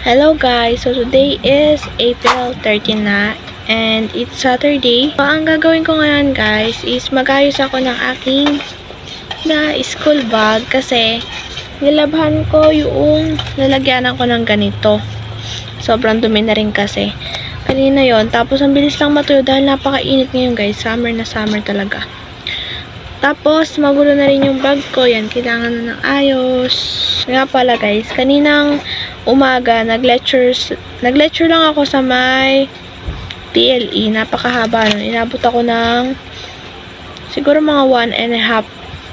Hello guys! So today is April 13 na and it's Saturday. So ang gagawin ko ngayon guys is mag-ayos ako ng aking school bag kasi nilabhan ko yung lalagyanan ko ng ganito. Sobrang dumi na rin kasi. Kanina yon. Tapos ang bilis lang matuyo dahil napakainit ngayon guys. Summer na summer talaga. Tapos, magulo na rin yung bag ko. Yan, kailangan na ng ayos. Nga pala guys, kaninang umaga, nag-lecture lang ako sa may PLE. Napakahaba nun. Inabot ako ng siguro mga 1.5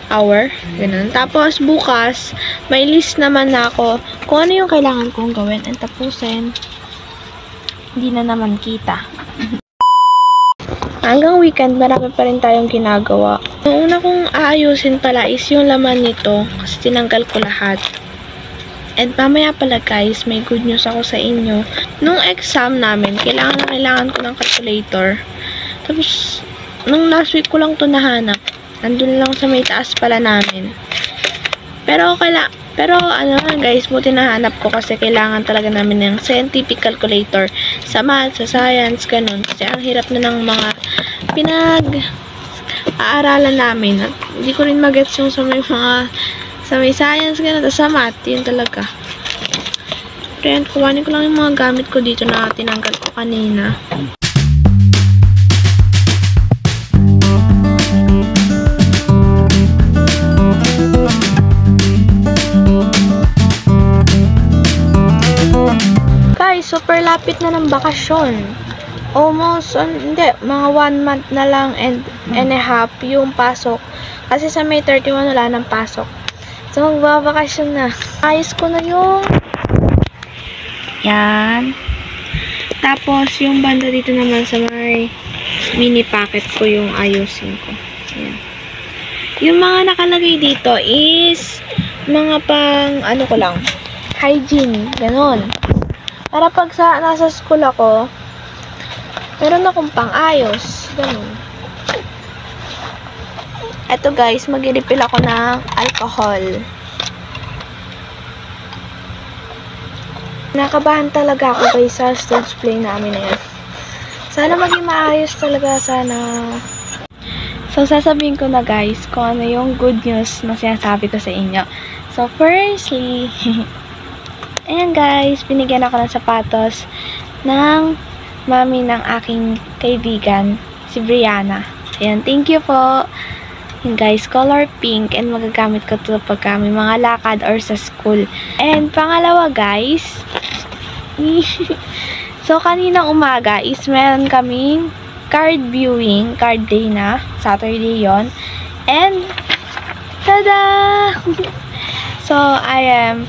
hour. Ganun. Tapos, bukas, may list naman na ako kung ano yung kailangan kong gawin and tapusin. Hindi na naman kita. Hanggang weekend, marami pa rin tayong ginagawa. Ang una kong aayusin pala is yung laman nito kasi tinanggal ko lahat. And mamaya pala guys, may good news ako sa inyo. Nung exam namin, kailangan ko ng calculator. Tapos, nung last week ko lang ito nahanap. Nandun lang sa may taas pala namin. Pero ano guys, buti nahanap ko kasi kailangan talaga namin ng scientific calculator sa math, sa science, ganun. Kasi ang hirap na ng mga pinag-aaralan namin. At hindi ko rin mag-gets yung sa may science, ganun. At sa math, yun talaga. Pero kuhanin ko lang yung mga gamit ko dito na tinanggal ko kanina. Super lapit na ng bakasyon. Almost, hindi, mga 1 month na lang and a half yung pasok. Kasi sa May 31 wala ng pasok. So, magbabakasyon na. Ayos ko na yung yan. Tapos, yung banda dito naman sa may mini packet ko yung ayusin ko. Yan. Yung mga nakalagay dito is mga pang, ano ko lang, hygiene. Ganon. Para pag nasa school ako, meron akong pang-ayos. Ganun. Eto guys, mag-refill ako ng alcohol. Nakabahan talaga ako guys sa stage play namin na yun. Sana maging maayos talaga, sana. So, sasabihin ko na guys kung ano yung good news na sinasabi ko sa inyo. So, firstly, ayan guys, binigyan ako ng sapatos ng mami ng aking kaibigan, si Brianna. Ayan, thank you po. Ayan guys, color pink and magagamit ko ito pagka may mga lakad or sa school. And pangalawa guys, so kaninang umaga is meron kaming card viewing, card day na, Saturday yon. And, tada! So, I am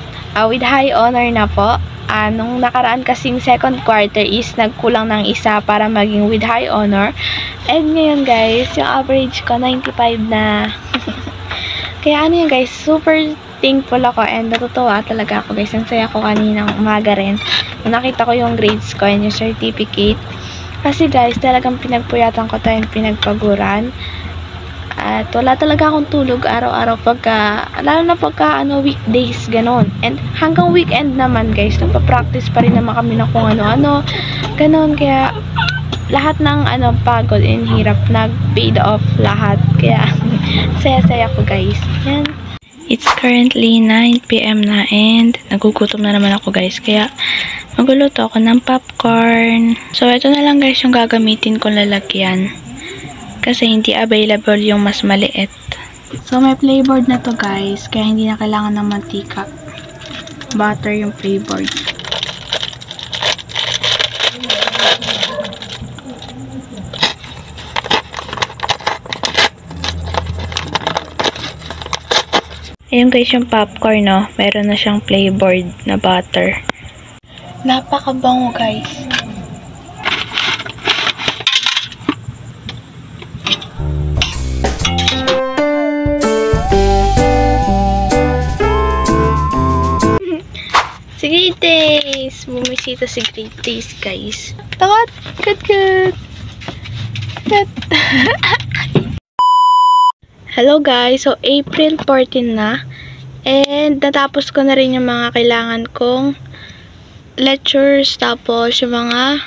with high honor na po. Nung nakaraan kasing second quarter is nagkulang ng isa para maging with high honor. And ngayon guys, yung average ko 95 na. Kaya ano yun guys, super thankful ako and natutuwa talaga ako guys. Ang saya ko kaninang umaga rin. Nung nakita ko yung grades ko and yung certificate. Kasi guys, talagang pinagpuyatan ko tayo, pinagpaguran. At wala talaga akong tulog araw-araw lalo na pagka weekdays, ganon. And hanggang weekend naman guys, nagpa-practice pa rin naman kami na kung ano-ano, ganon. Kaya lahat ng pagod and hirap nag-paid off lahat. Kaya saya-saya ko guys. Yan. It's currently 9 PM na and nagugutom na naman ako guys. Kaya magluluto ako ng popcorn. So ito na lang guys yung gagamitin kong lalagyan. Kasi hindi available yung mas maliit. So, may playboard na to guys. Kaya hindi na kailangan ng mantika. Butter yung playboard. Ayun guys yung popcorn, no? Meron na siyang playboard na butter. Napakabango guys. Si Great Days! Bumisita si Great Days, guys. Takot! Good! Hello, guys! So, April 14 na. And, natapos ko na rin yung mga kailangan kong lectures, tapos yung mga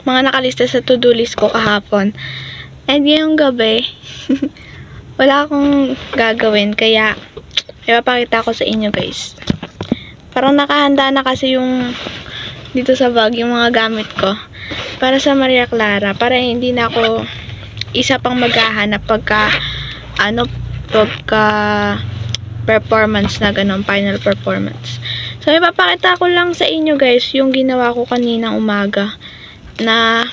nakalista sa to-do list ko kahapon. And ngayong gabi, wala akong gagawin, kaya ipapakita ko sa inyo guys. Parang nakahanda na kasi yung dito sa bag, yung mga gamit ko para sa Maria Clara, para hindi na ako isa pang maghahanap pagka performance na ganun, final performance. So ipapakita ko lang sa inyo guys yung ginawa ko kaninang umaga na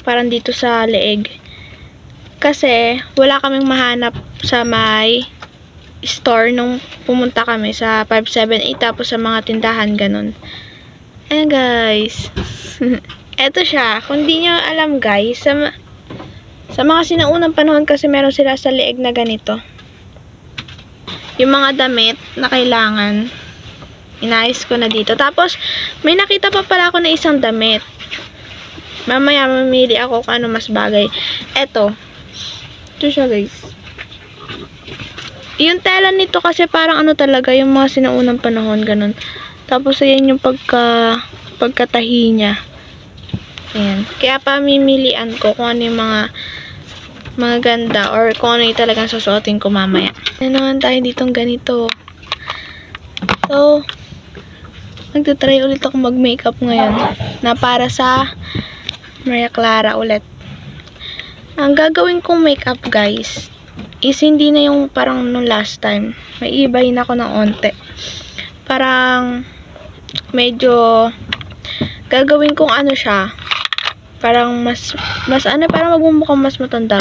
parang dito sa leeg, kasi wala kaming mahanap sa may store nung pumunta kami sa 578, tapos sa mga tindahan ganun. Ayan guys. Eto siya. Kung di nyo alam guys, sa mga sinaunang panahon kasi meron sila sa leeg na ganito. Yung mga damit na kailangan, inayos ko na dito. Tapos, may nakita pa pala ako na isang damit. Mamaya mamili ako kung ano mas bagay. Eto. Ito siya guys. Yung tela nito kasi parang ano talaga, yung mga sinaunang panahon, ganun. Tapos, ayan yung pagkatahi niya. Ayan. Kaya pamimilian ko kung ano yung mga ganda or kung ano yung talagang susuotin ko mamaya. Ayan naman tayo ditong ganito. So, magta-try ulit ako mag-makeup ngayon na para sa Maria Clara ulit. Ang gagawin kong makeup guys is hindi na yung parang nung last time. May ibahin ako ng onte. Parang medyo gagawin kong ano siya, parang mas ano, parang magmumukhang mas matanda.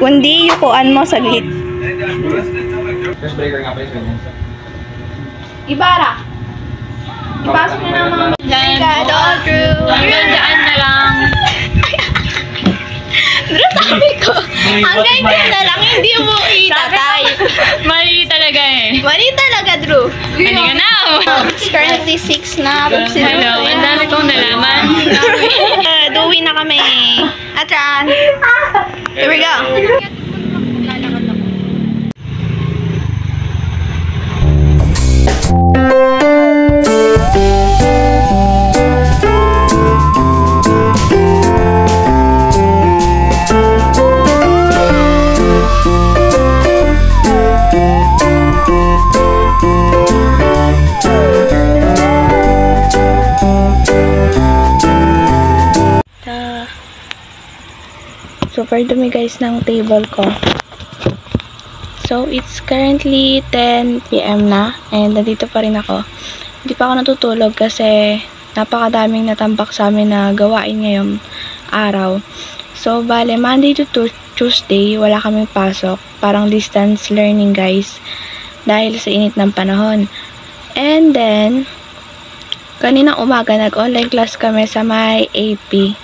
Kundi yukuan mo saglit. First breaker nga pa yun. Ibara. Ipasok na ng mga All true. Hanggang daan na lang. Pero sabi ko, hanggang dyan na lang, hindi mo itatay. Mali talaga eh. Mali talaga, Drew. Hindi ka na. It's currently 6 na. Hello, ang dami kong nalaman. Duwi na kami. Atran. Here we go. Super dumi guys ng table ko. So, it's currently 10 PM na. And nandito pa rin ako. Hindi pa ako natutulog kasi napakadaming natambak sa amin na gawain ngayong araw. So, bale, Monday to Tuesday, wala kaming pasok. Parang distance learning guys. Dahil sa init ng panahon. And then, kaninang umaga, nag-online class kami sa may AP.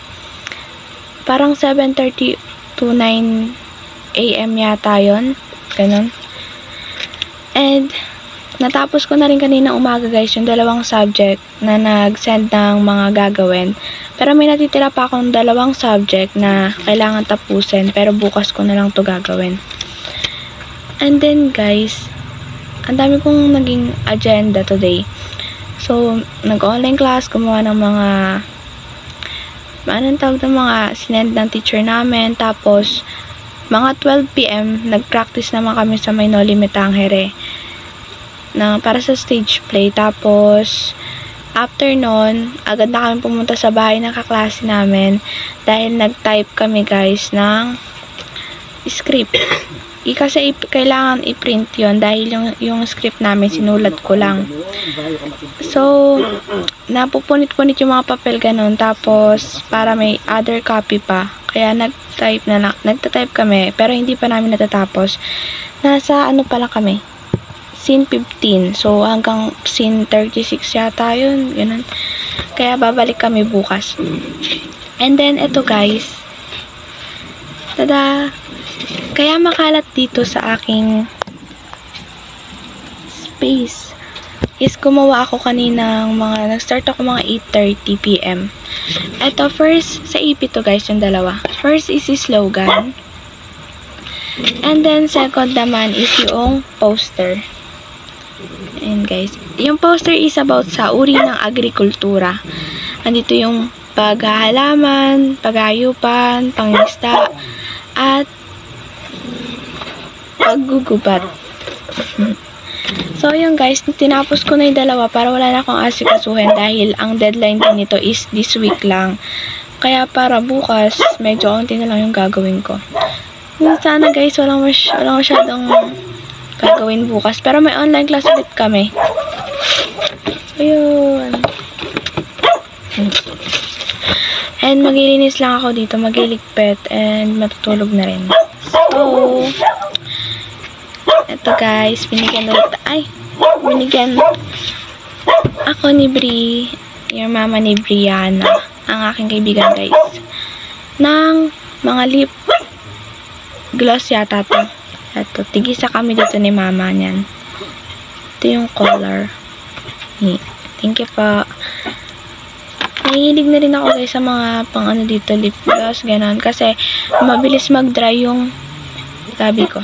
Parang 7:30 to 9 AM yata yun. Ganun. And, natapos ko na rin kanina umaga guys yung dalawang subject na nag-send ng mga gagawin. Pero may natitira pa akong dalawang subject na kailangan tapusin. Pero bukas ko na lang to gagawin. And then guys, ang dami kong naging agenda today. So, nag-online class, gumawa ng mga anong tawag ng mga sinend ng teacher namin. Tapos, mga 12 PM, nag-practice naman kami sa may No Limit Tangere na para sa stage play. Tapos, after nun, agad na kami pumunta sa bahay ng kaklase namin dahil nag-type kami guys ng script. Kasi kailangan i-print yon dahil yung script namin sinulat ko lang. So, napupunit-punit yung mga papel ganun. Tapos, para may other copy pa. Kaya nagta-type kami. Pero hindi pa namin natatapos. Nasa ano pala kami? Scene 15. So, hanggang scene 36 yata yun. Ganun. Kaya babalik kami bukas. And then, eto guys. Tada! Kaya makalat dito sa aking space. is gumawa ako kaninang nag-start ako mga 8:30 PM. Ito, first, sa EP to guys, yung dalawa. First is slogan. And then, second naman is yung poster. And guys, yung poster is about sa uri ng agrikultura. Andito yung paghahalaman, paghayupan, pangisda, at paggugubat. So, yun guys, tinapos ko na yung dalawa para wala na akong asikasuhin dahil ang deadline din nito is this week lang. Kaya para bukas, medyo konti na lang yung gagawin ko. Sana guys, walang masyadong gagawin bukas. Pero may online class ulit kami. Ayun. And maglilinis lang ako dito, magliligpit, and matutulog na rin. So, ito guys, binigyan ako ni Bri, yung mama ni Brianna, ang aking kaibigan guys, ng mga lip gloss yata to. Ito, tigisa kami dito ni mama niyan. Ito yung color. Thank you po. Nahihilig na rin ako guys sa mga pang ano dito, lip gloss, ganon. Kasi mabilis mag-dry yung labi ko.